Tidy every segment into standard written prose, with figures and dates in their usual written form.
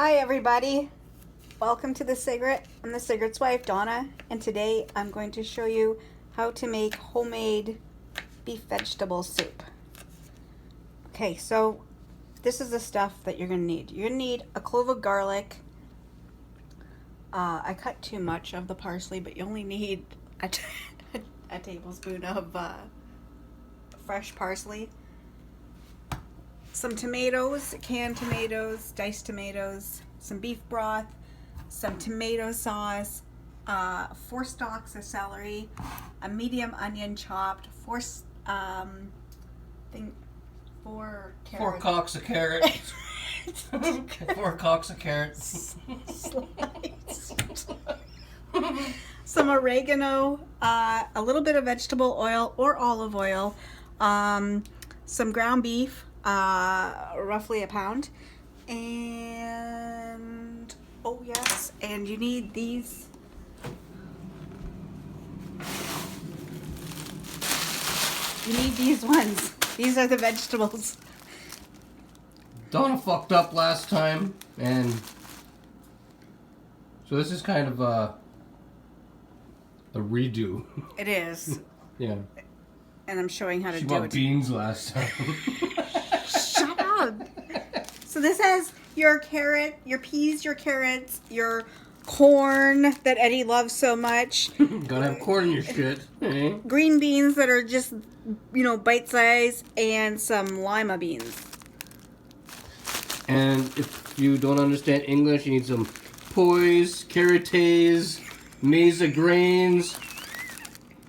Hi everybody, welcome to the Cigrit. I'm the Cigrit's wife, Donna, and today I'm going to show you how to make homemade beef vegetable soup. Okay, so this is the stuff that you're going to need. You're going to need a clove of garlic. I cut too much of the parsley, but you only need a tablespoon of fresh parsley. Some tomatoes, canned tomatoes, diced tomatoes, some beef broth, some tomato sauce, 4 stalks of celery, a medium onion chopped, 4 carrots. 4 cocks of carrots. 4 cocks of carrots. Some oregano, a little bit of vegetable oil or olive oil, some ground beef, roughly a pound, and oh yes, and you need these. You need these ones. These are the vegetables. Donna fucked up last time, and so this is kind of a redo. It is. Yeah. And I'm showing how to She do bought it. beans last time. Shut up. So this has your carrot, your peas, your carrots, your corn that Eddie loves so much. Gotta have corn in your shit. Eh? Green beans that are just, you know, bite-sized, and some lima beans. And if you don't understand English, you need some poise, karates, mesa grains,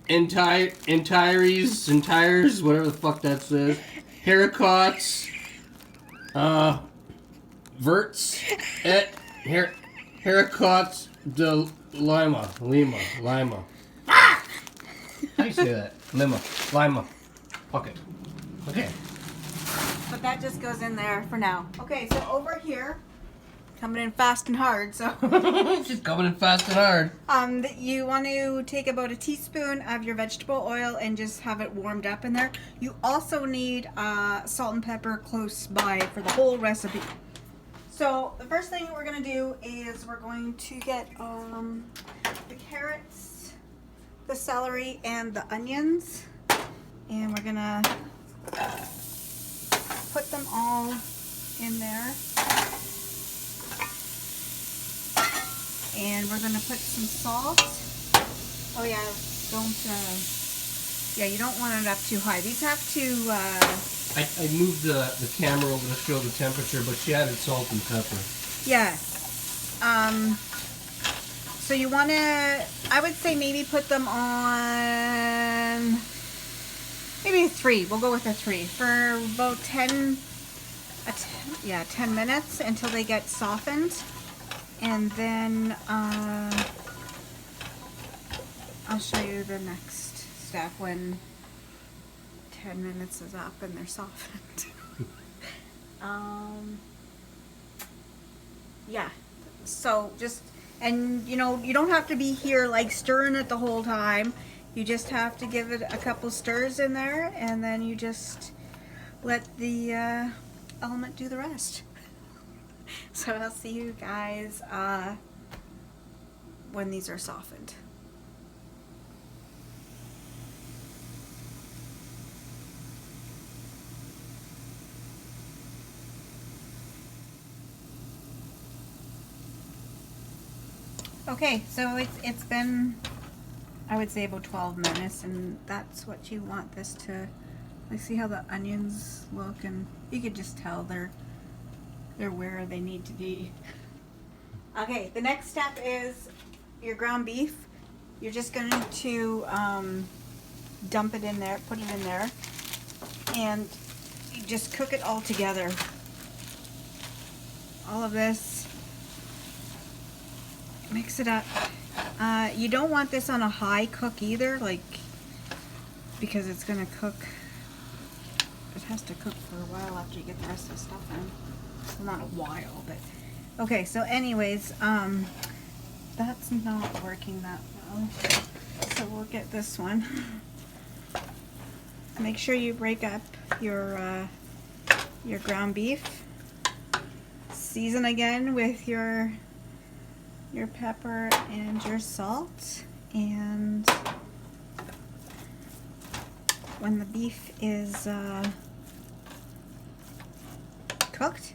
entires, whatever the fuck that says, haricots, verts, haricots de lima. How do you say that? Lima. Pocket. Okay. But that just goes in there for now. Okay, so over here, coming in fast and hard, so She's coming in fast and hard. you want to take about a teaspoon of your vegetable oil and just have it warmed up in there. You also need salt and pepper close by for the whole recipe. So the first thing we're going to do is we're going to get the carrots, the celery, and the onions, and we're going to put them all in there. And we're going to put some salt. Oh yeah, you don't want it up too high. These have to... I moved the camera over to show the temperature, but she added salt and pepper. Yeah. So you want to... I would say maybe put them on... Maybe 3. We'll go with a 3. For about 10 minutes until they get softened. And then I'll show you the next step when 10 minutes is up and they're softened. Yeah, so just, and you know, you don't have to be here like stirring it the whole time. You just have to give it a couple stirs in there, and then you just let the element do the rest. So I'll see you guys when these are softened. Okay, so it's been, I would say, about 12 minutes, and that's what you want this to, like, see how the onions look, and you could just tell they're where they need to be. Okay, the next step is your ground beef. You're just going to dump it in there, put it in there, and you just cook it all together. All of this. Mix it up. You don't want this on a high cook either, like, because it's going to cook. It has to cook for a while after you get the rest of the stuff in. Well, not a while, but okay. So, anyways, that's not working that well. So we'll get this one. Make sure you break up your ground beef. season again with your pepper and your salt, and when the beef is cooked,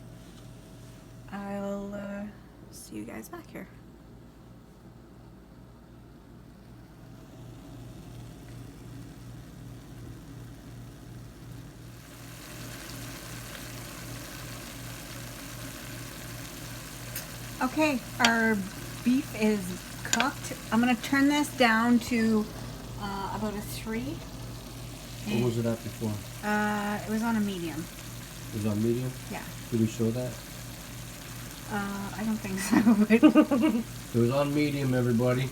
I'll see you guys back here. Okay, our beef is cooked. I'm gonna turn this down to about a 3. What was it at before? It was on a medium. It was on medium? Yeah. Did we show that? I don't think so. It was on medium, everybody.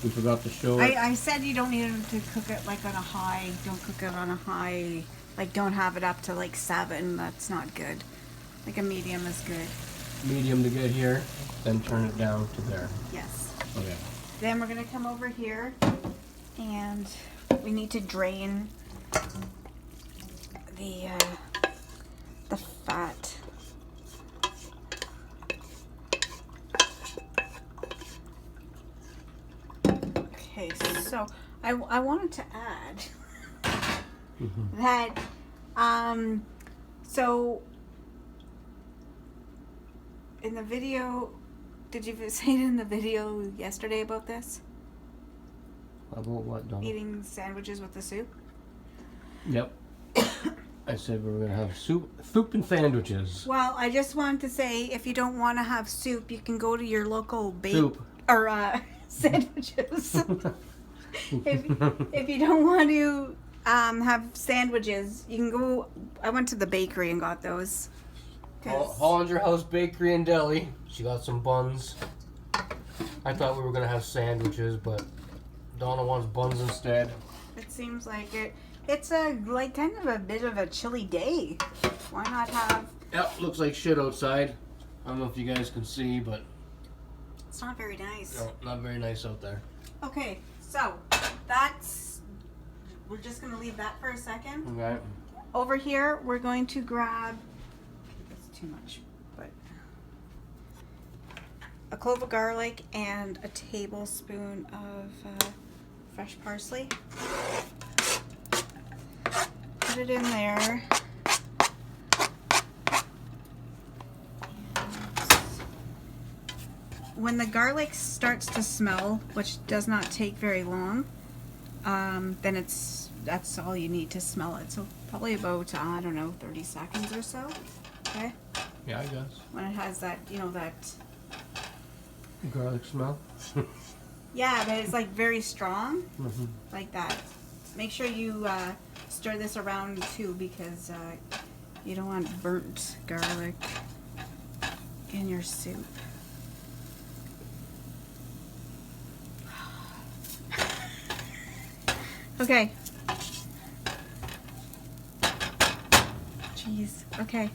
We forgot to show it. I said you don't need to cook it like on a high. Don't cook it on a high. Like, don't have it up to like 7. That's not good. Like a medium is good. Medium to get here, then turn it down to there. Yes. Okay. Then we're gonna come over here, and we need to drain the fat. Okay, so I wanted to add that so in the video, did you say it in the video yesterday about this? About what, Donna? Eating sandwiches with the soup? Yep. I said we were going to have soup and sandwiches. Well, I just wanted to say, if you don't want to have soup, you can go to your local Soup. or sandwiches. if you don't want to have sandwiches, you can go. I went to the bakery and got those. Hollinger House Bakery and Deli. She got some buns. I thought we were going to have sandwiches, but Donna wants buns instead. It seems like it. It's like kind of a bit of a chilly day. Why not have? Yep, looks like shit outside. I don't know if you guys can see, but It's not very nice. no, not very nice out there. Okay, so that's. We're just gonna leave that for a second. Okay. Over here, we're going to grab. It's too much, but a clove of garlic and a tablespoon of fresh parsley. Put it in there. When the garlic starts to smell, which does not take very long, then that's all you need to smell it. So probably about, I don't know, 30 seconds or so. Okay? Yeah, I guess. When it has that, that... Garlic smell? Yeah, but it's like very strong. Mm-hmm. Like that. Make sure you stir this around too, because you don't want burnt garlic in your soup. Okay. Jeez. Okay.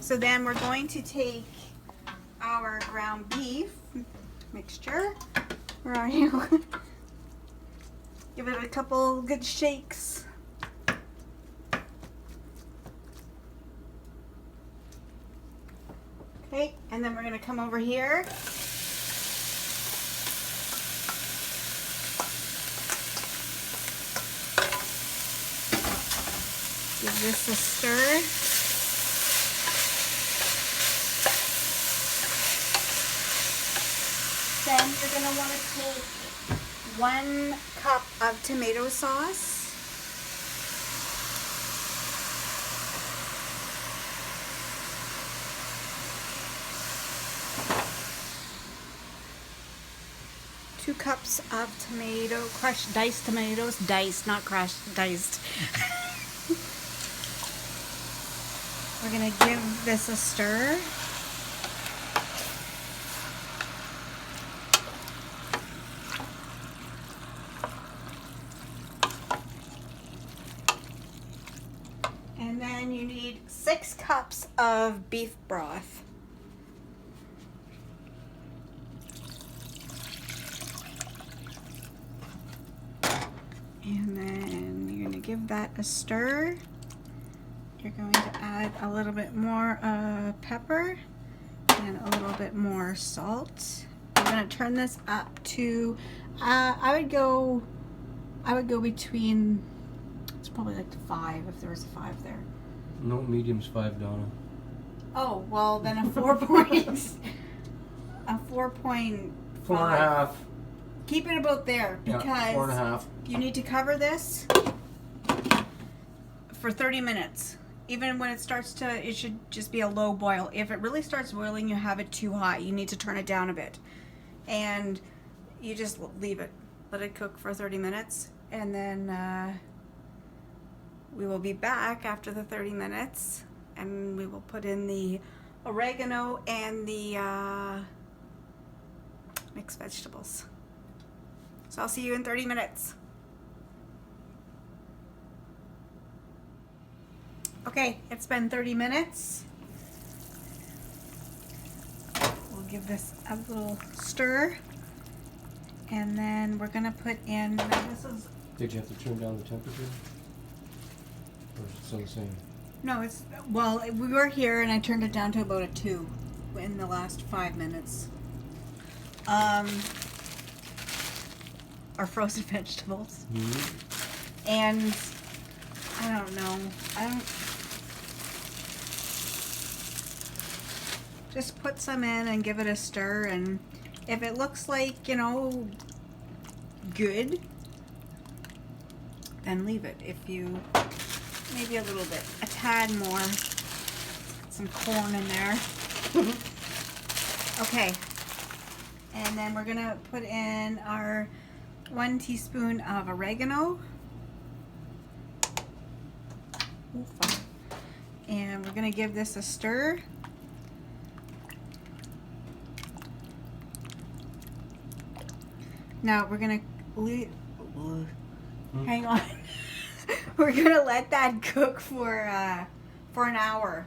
So then we're going to take our ground beef mixture. Where are you? Give it a couple good shakes. Okay, and then we're going to come over here. Give this a stir. Then you're going to want to take 1 cup of tomato sauce. Two cups of crushed diced tomatoes. Diced, not crushed, diced. We're going to give this a stir. And then you need 6 cups of beef broth. And then you're going to give that a stir. You're going to add a little bit more pepper. And and a little bit more salt. I'm gonna turn this up to, I would go between, it's probably like 5 if there was a 5 there. No, medium's 5, Donna. Oh, well then a 4 points, a 4.5. 4.5. Keep it about there Yeah, because 4.5. you need to cover this for 30 minutes. Even when it starts to, it should just be a low boil. If it really starts boiling, you have it too high. You need to turn it down a bit. And you just leave it. Let it cook for 30 minutes. And then we will be back after the 30 minutes. And we will put in the oregano and the mixed vegetables. So I'll see you in 30 minutes. Okay, it's been 30 minutes. We'll give this a little stir. And then we're gonna put in, this is... Did you have to turn down the temperature? Or is it still the same? No, it's, well, we were here and I turned it down to about a 2 in the last 5 minutes. Our frozen vegetables. Mm-hmm. And I don't know. Just put some in and give it a stir, and if it looks like, you know, good, then leave it. If you, maybe a little bit, a tad more, some corn in there. Okay. And then we're gonna put in our 1 teaspoon of oregano. And we're gonna give this a stir. Now we're gonna hang on. We're gonna let that cook for an hour.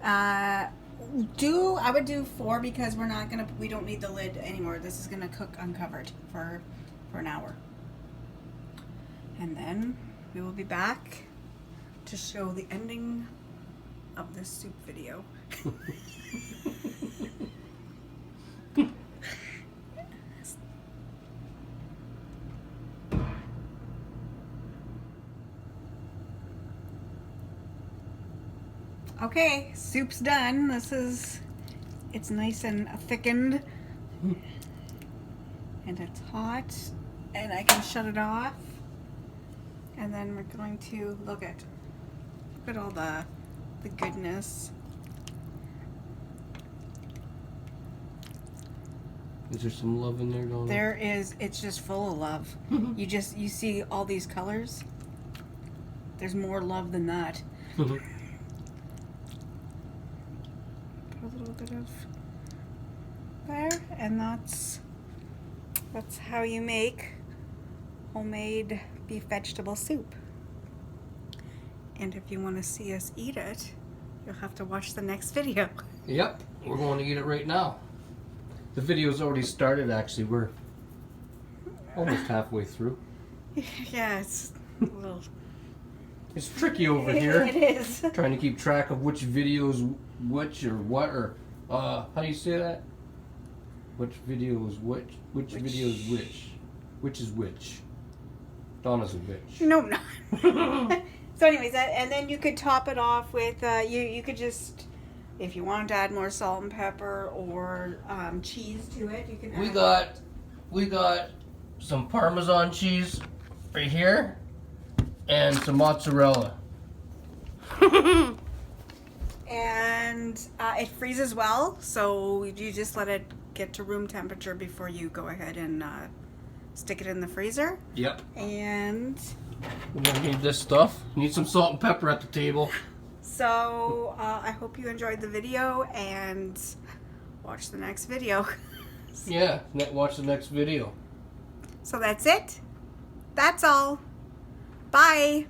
I would do 4 because we don't need the lid anymore. This is gonna cook uncovered for an hour. And then we will be back to show the ending of this soup video. Okay, soup's done. It's nice and thickened. And it's hot. And I can shut it off. And then we're going to look at all the goodness. Is there some love in there, Donna? There is, it's just full of love. You see all these colors. There's more love than that. Put a little bit of there, and that's how you make homemade beef vegetable soup. And if you want to see us eat it, you'll have to watch the next video. Yep, we're going to eat it right now. The video's already started, actually. We're almost halfway through. Yeah, it's a little... It's tricky over here. It is. Trying to keep track of which video's which or what, or how do you say that? Which video is which? Which video is which? Which is which? Donna's a bitch. No, I'm not. So anyways, and then you could top it off with, you could just, if you want to add more salt and pepper or cheese to it, you can add. We got some Parmesan cheese right here and some mozzarella. And it freezes well, so you just let it get to room temperature before you go ahead and stick it in the freezer. Yep. And we're gonna need this stuff. Need some salt and pepper at the table. so I hope you enjoyed the video and watch the next video. Yeah, watch the next video. So that's it. That's all. Bye.